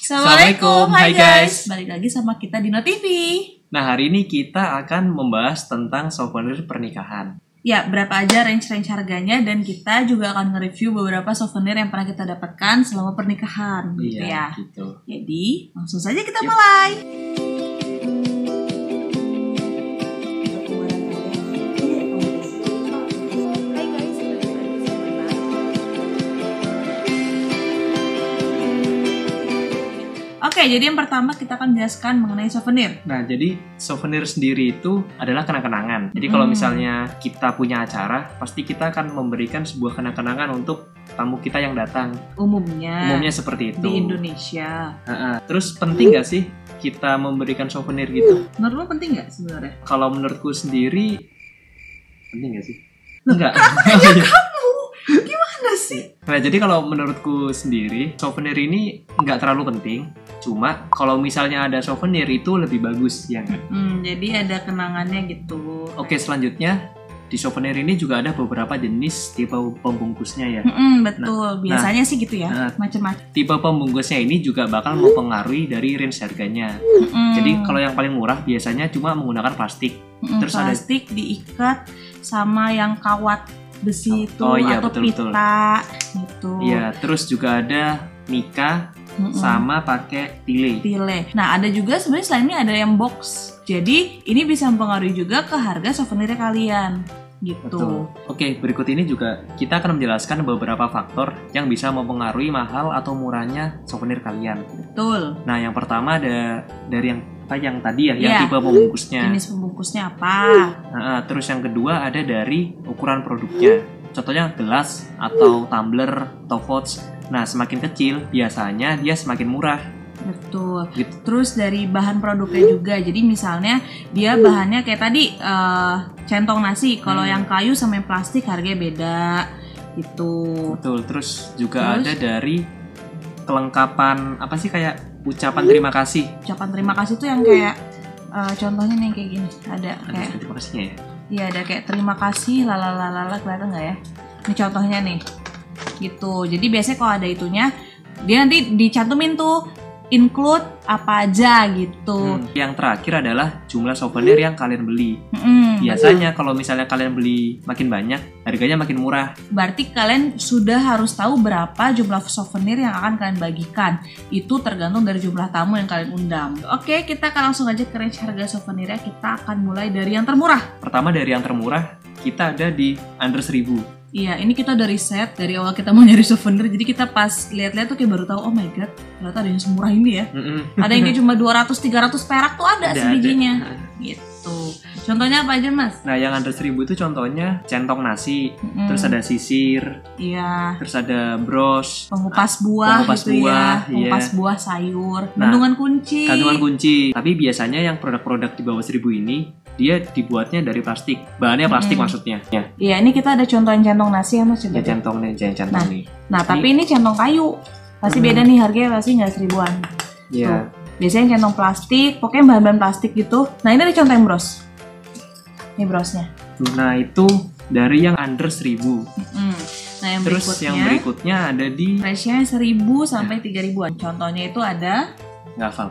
Assalamualaikum, hai guys. Balik lagi sama kita di NoTV. Nah, hari ini kita akan membahas tentang souvenir pernikahan. Ya, berapa aja range harganya, dan kita juga akan nge-review beberapa souvenir yang pernah kita dapatkan selama pernikahan. Gitu ya. Gitu. Jadi, langsung saja kita mulai. Oke, jadi yang pertama kita akan jelaskan mengenai souvenir. Nah, jadi souvenir sendiri itu adalah kenang-kenangan. Jadi kalau misalnya kita punya acara, pasti kita akan memberikan sebuah kenang-kenangan untuk tamu kita yang datang. Umumnya seperti itu. di Indonesia. Terus penting nggak sih kita memberikan souvenir gitu? Menurut lo penting nggak sebenarnya? Kalau menurutku sendiri, penting nggak sih? Enggak. Kamu gimana sih? Nah, jadi kalau menurutku sendiri, souvenir ini nggak terlalu penting. Cuma kalau misalnya ada souvenir itu lebih bagus, ya nggak? Jadi ada kenangannya gitu. Oke, selanjutnya di souvenir ini juga ada beberapa jenis tipe pembungkusnya ya. Betul, biasanya sih gitu ya, macam-macam. Tipe pembungkusnya ini juga bakal mempengaruhi dari range harganya. Jadi kalau yang paling murah biasanya cuma menggunakan plastik. Terus plastik diikat sama yang kawat besi itu atau betul. pita gitu. Iya, terus juga ada mika sama pakai tile. Nah, ada juga sebenarnya selain ini ada yang box. Jadi ini bisa mempengaruhi juga ke harga souvenirnya kalian. Gitu. Betul. Oke, berikut ini juga kita akan menjelaskan beberapa faktor yang bisa mempengaruhi mahal atau murahnya souvenir kalian. Betul. Nah, yang pertama ada dari yang tadi ya, yang tipe pembungkusnya. Jenis pembungkusnya apa? Terus yang kedua ada dari ukuran produknya. Contohnya gelas atau tumbler atau pouch. Nah, semakin kecil biasanya dia semakin murah. Betul. Gitu. Terus dari bahan produknya juga. Jadi misalnya dia bahannya kayak tadi centong nasi. Kalau yang kayu sama yang plastik harganya beda gitu. Betul. Terus juga ada dari kelengkapan apa sih, kayak ucapan terima kasih. Ucapan terima kasih tuh yang kayak contohnya nih kayak gini. Ada kayak terima kasihnya ya. Iya, ada kayak terima kasih lalalala, kelihatan nggak ya? Ini contohnya nih. Gitu. Jadi biasanya kalau ada itunya, dia nanti dicantumin tuh include apa aja gitu. Yang terakhir adalah jumlah souvenir yang kalian beli. Biasanya kalau misalnya kalian beli makin banyak, harganya makin murah. Berarti kalian sudah harus tahu berapa jumlah souvenir yang akan kalian bagikan. Itu tergantung dari jumlah tamu yang kalian undang. Oke, kita akan langsung aja ke range harga souvenirnya. Kita akan mulai dari yang termurah. Pertama dari yang termurah, kita ada di under 1.000. Iya, ini kita udah riset dari awal kita mau nyari souvenir. Jadi kita pas lihat-lihat tuh kayak baru tahu, oh my god, ternyata ada yang semurah ini ya. Ada yang kayak cuma 200-300 perak tuh ada sebijinya. Gitu. Contohnya apa aja, Mas? Nah, yang under 1.000 itu contohnya centong nasi, terus ada sisir, terus ada bros, pengupas buah, pengupas buah sayur, kandungan kunci. Tapi biasanya yang produk-produk di bawah 1.000 ini dia dibuatnya dari plastik, bahannya plastik maksudnya. Iya, ini kita ada contohin centong nasi ya, Mas. Ya, centong nih. Nah, tapi ini centong kayu, pasti beda nih harganya, pasti nggak 1.000-an. Iya. Biasanya centong plastik, pokoknya bahan-bahan plastik gitu. Nah, ini ada contoh yang bros. Ini brosnya. Nah, itu dari yang under 1.000. Nah, yang terus yang berikutnya ada di range-nya 1.000 sampai 3.000-an. Contohnya itu ada nggak hafal.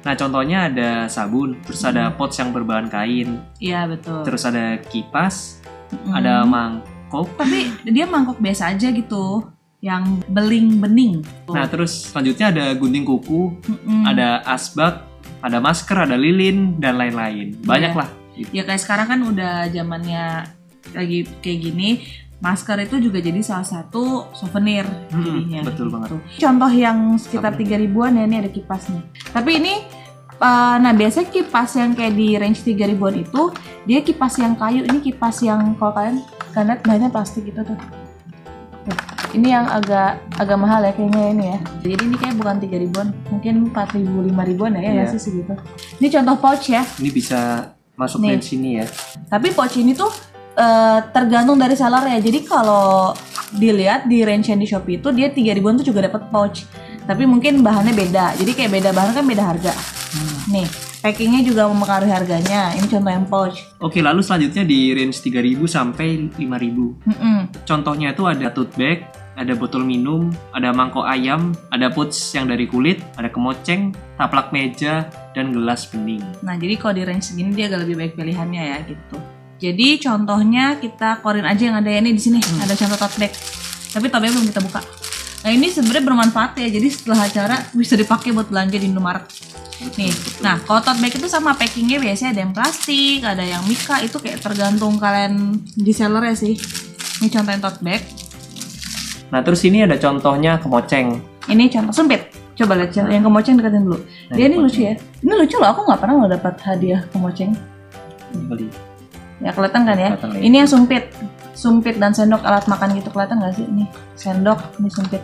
Nah, contohnya ada sabun, terus ada pouch yang berbahan kain. Iya, betul. Terus ada kipas, ada mangkok. Tapi dia mangkok biasa aja gitu, yang bening-bening. Nah, terus selanjutnya ada gunting kuku, ada asbak, ada masker, ada lilin, dan lain-lain. Banyak lah. Ya kayak sekarang kan udah zamannya lagi kayak gini, masker itu juga jadi salah satu souvenir jadinya. Betul banget. Contoh yang sekitar 3.000-an ya, ini ada kipas nih. Tapi ini nah biasanya kipas yang kayak di range 3.000-an itu dia kipas yang kayu, ini kipas yang kalau kalian lihat bahannya plastik gitu tuh. Ini yang agak mahal ya kayaknya ini ya. Jadi ini kayak bukan 3.000-an, mungkin 4.000 5.000-an ya, nggak sih segitu. Ini contoh pouch ya. Ini bisa masuk range sini ya. Tapi pouch ini tuh tergantung dari seller ya. Jadi kalau dilihat di range yang di Shopee itu dia 3.000-an tuh juga dapat pouch. Tapi mungkin bahannya beda. Jadi kayak beda bahan kan beda harga. Nih, packingnya juga mempengaruhi harganya. Ini contoh yang pouch. Oke, lalu selanjutnya di range 3.000 sampai 5.000. Contohnya itu ada tote bag, ada botol minum, ada mangkok ayam, ada pouch yang dari kulit, ada kemoceng, taplak meja, dan gelas bening. Nah, jadi kalau di range segini dia agak lebih baik pilihannya ya gitu. Jadi contohnya kita keluarin aja yang ada ini di sini. Ada contoh tote bag. Tapi tote bag belum kita buka. Nah, ini sebenarnya bermanfaat ya. Jadi setelah acara bisa dipakai buat belanja di Indomaret. Nih, nah kalau tote bag itu sama packingnya biasanya ada yang plastik, ada yang mika, itu kayak tergantung kalian di sellernya sih. Ini contohnya tote bag. Nah, terus ini ada contohnya kemoceng. Ini contoh sempit. Coba lihat yang kemoceng deketin dulu. Dia ini lucu ya. Ini lucu loh, aku nggak pernah loh dapat hadiah kemoceng. Beli. Ya kelihatan kan ya. Kelihatan, Ini yang sumpit dan sendok alat makan gitu, kelihatan nggak sih? Ini sendok, ini sumpit.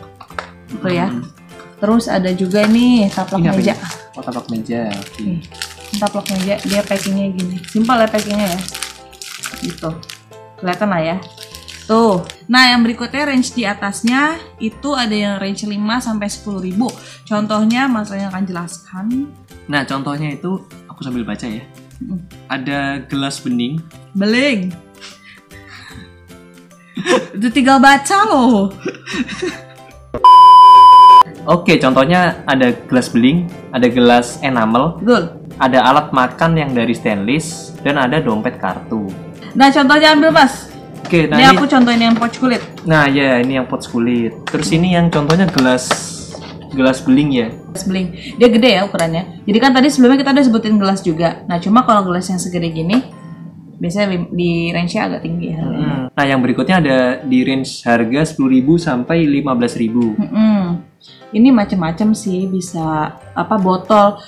Gitu ya. Terus ada juga nih taplak Ini apa meja. ini? Oh, taplak meja. Oke. Nih, taplak meja, dia packingnya gini. Simpel ya packingnya ya. Gitu. Kelihatan lah ya. Tuh. Nah, yang berikutnya range di atasnya itu ada yang range 5 sampai 10.000. Contohnya Mas Roy akan jelaskan. Nah, contohnya itu aku sambil baca ya. Ada gelas bening. Beling. Itu tinggal baca loh. Oke, contohnya ada gelas beling, ada gelas enamel, Betul. ada alat makan yang dari stainless, dan ada dompet kartu. Nah, contohnya ambil Mas. Oke, nah Ini aku contohin yang pouch kulit. nah ya ini yang pouch kulit. Terus ini yang contohnya gelas beling ya. Gelas beling. Dia gede ya ukurannya. Jadi kan tadi sebelumnya kita udah sebutin gelas juga. Nah, cuma kalau gelas yang segede gini biasanya di range-nya agak tinggi ya. Nah, yang berikutnya ada di range harga 10.000 sampai 15.000. Ini macam-macam sih, bisa apa botol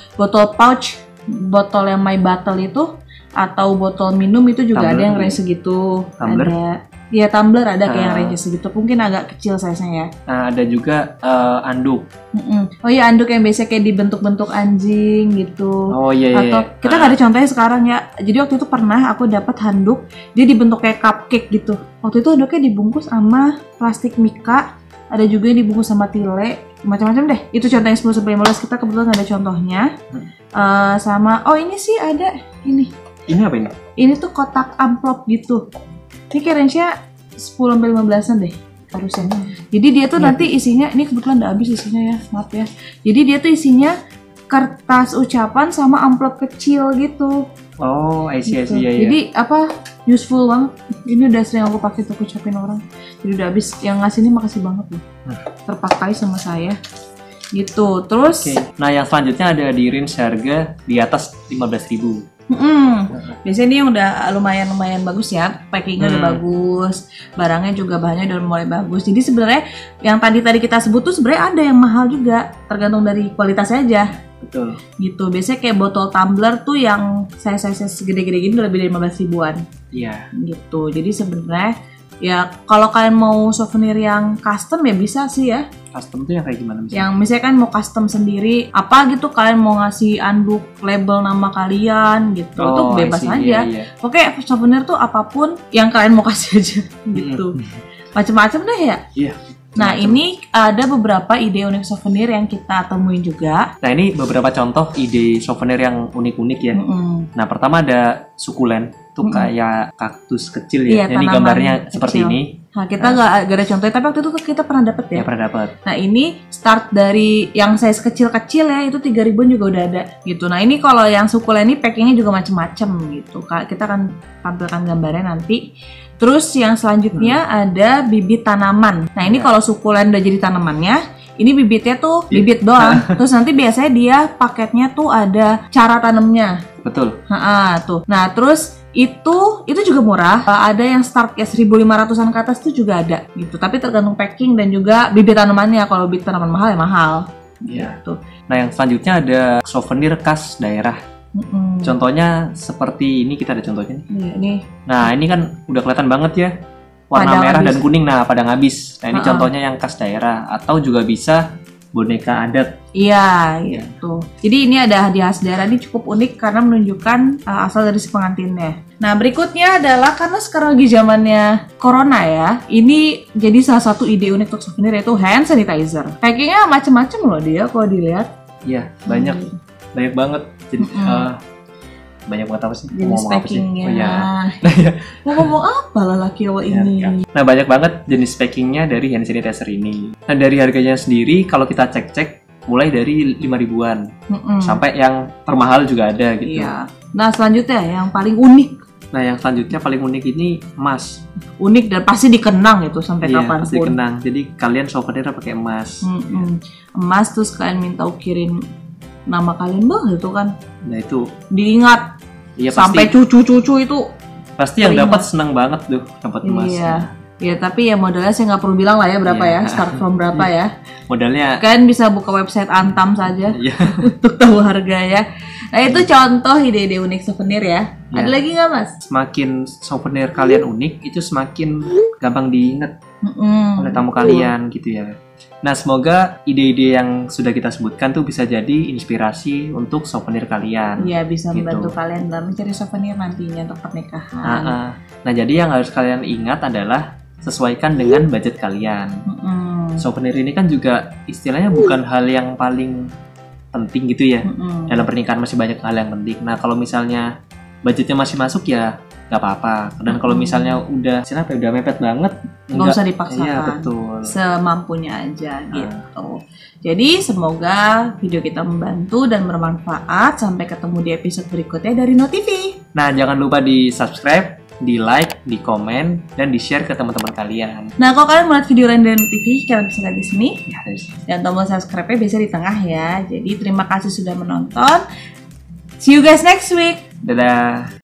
pouch, botol yang My Bottle itu, atau botol minum itu juga Tumbler ada yang juga. range segitu. Tumbler? Ada ya tumbler ada kayak yang range segitu. Mungkin agak kecil size-nya ya. Nah, ada juga anduk. Oh iya, anduk yang biasa kayak dibentuk-bentuk anjing gitu. Oh iya. Atau kita nggak ada contohnya sekarang ya. Jadi waktu itu pernah aku dapat handuk, dia dibentuk kayak cupcake gitu. Waktu itu handuknya dibungkus sama plastik mika, ada juga yang dibungkus sama tile, macam-macam deh. Itu contoh yang 10-15, kita kebetulan nggak ada contohnya. Sama, oh ini sih ada ini. Ini apa ini? Ini tuh kotak amplop gitu. Ini kayak range-nya 10-15an deh harusnya. Jadi dia tuh nanti isinya, ini kebetulan udah habis isinya ya, maaf ya. Jadi dia tuh isinya kertas ucapan sama amplop kecil gitu. Oh, I see, Gitu. iya. Jadi apa, useful banget. Ini udah sering aku pakai untuk ucapin orang. Jadi udah habis, yang ngasih ini makasih banget loh. Terpakai sama saya. Gitu. Terus Oke. Nah, yang selanjutnya ada di range harga di atas 15.000. biasanya ini yang udah lumayan bagus ya, packingnya udah bagus, barangnya juga bahannya udah mulai bagus. Jadi sebenarnya yang tadi kita sebut tuh sebenarnya ada yang mahal juga, tergantung dari kualitasnya aja. Betul. Gitu. Biasanya kayak botol tumbler tuh yang size segede-gede gini udah lebih dari 15 ribuan. Iya. Gitu. Jadi sebenarnya ya kalau kalian mau souvenir yang custom ya bisa sih ya. Custom tuh yang kayak gimana misalnya? Yang misalnya kan mau custom sendiri apa gitu, kalian mau ngasih anduk label nama kalian gitu, itu bebas aja. Iya. Oke, souvenir tuh apapun yang kalian mau kasih aja gitu. Macam-macam deh ya. Iya. Nah, ini ada beberapa ide unik souvenir yang kita temuin juga. Nah, ini beberapa contoh ide souvenir yang unik-unik ya. Nah, pertama ada sukulen. Itu kayak kaktus kecil ya. Iya, Ini tanaman gambarnya kecil. seperti ini. Nah, kita nggak ada contohnya, tapi waktu itu kita pernah dapet ya. Ya, pernah dapat. Nah, ini start dari yang size kecil-kecil ya, itu 3.000-an juga udah ada gitu. Nah, ini kalau yang sukulen ini packingnya juga macem-macem gitu. Kita akan tampilkan gambarnya nanti. Terus yang selanjutnya ada bibit tanaman. Nah, ini kalau sukulen udah jadi tanamannya, ini bibitnya tuh bibit doang. Terus nanti biasanya dia paketnya tuh ada cara tanamnya. Betul. Tuh. Nah, terus itu juga murah. Ada yang start kayak 1.500-an ke atas tuh juga ada gitu. Tapi tergantung packing dan juga bibit tanamannya. Kalau bibit tanaman mahal ya mahal. Iya. Gitu. Nah, yang selanjutnya ada souvenir khas daerah. Contohnya seperti ini, kita ada contohnya nih. Iya, ini. Nah, ini kan udah kelihatan banget ya. Warna Padang merah habis. dan kuning. Nah, padang habis. Nah, ini contohnya yang khas daerah. Atau juga bisa boneka adat. Iya, gitu. Jadi ini ada hadiah khas daerah, ini cukup unik karena menunjukkan asal dari si pengantinnya. Nah, berikutnya adalah karena sekarang lagi zamannya corona ya, ini jadi salah satu ide unik untuk souvenir yaitu hand sanitizer. Packingnya macem-macem loh dia kalau dilihat. Iya, banyak banget. Jadi banyak banget apa sih? Jenis Ngomong apa sih? packingnya. Oh, iya. Mau ngomong apa lah laki awak Ya, ini? ya. Nah banyak banget jenis packingnya dari hand sanitizer ini. Nah dari harganya sendiri kalau kita cek-cek mulai dari 5 ribuan sampai yang termahal juga ada gitu. Iya. Nah selanjutnya yang paling unik. Nah yang selanjutnya paling unik ini emas. Unik dan pasti dikenang itu sampai Iya, kapanpun. pasti kenang. Jadi kalian souvenir pakai emas. Emas terus kalian minta ukirin nama kalian itu kan Nah itu diingat iya sampai cucu-cucu itu. pasti yang terima. dapat senang banget tuh dapat emas. Iya. Ya tapi ya modalnya saya nggak perlu bilang lah ya berapa Iya. ya, start from berapa ya. Modalnya Kalian bisa buka website Antam saja iya. untuk tahu harga ya. Nah itu contoh ide-ide unik souvenir ya. Iya. Ada lagi nggak mas? Semakin souvenir kalian unik itu semakin gampang diingat oleh tamu Betul. kalian gitu ya. Nah semoga ide-ide yang sudah kita sebutkan tuh bisa jadi inspirasi untuk souvenir kalian. Iya bisa Gitu. membantu kalian dalam mencari souvenir nantinya untuk pernikahan. Nah jadi yang harus kalian ingat adalah sesuaikan dengan budget kalian. Souvenir ini kan juga istilahnya bukan hal yang paling penting gitu ya. Dalam pernikahan masih banyak hal yang penting. Nah kalau misalnya budgetnya masih masuk ya nggak apa-apa. Dan kalau misalnya udah udah mepet banget, Nggak usah dipaksakan. Iya betul. Semampunya aja gitu. Jadi semoga video kita membantu dan bermanfaat. Sampai ketemu di episode berikutnya dari NoTV. Nah jangan lupa di subscribe, di like, di komen, dan di share ke teman-teman kalian. Nah kalau kalian melihat video lain dari NoTV, kalian bisa lihat di sini. Ya, dari sini. Dan tombol subscribe-nya biasa di tengah ya. Jadi terima kasih sudah menonton. See you guys next week. Dadah.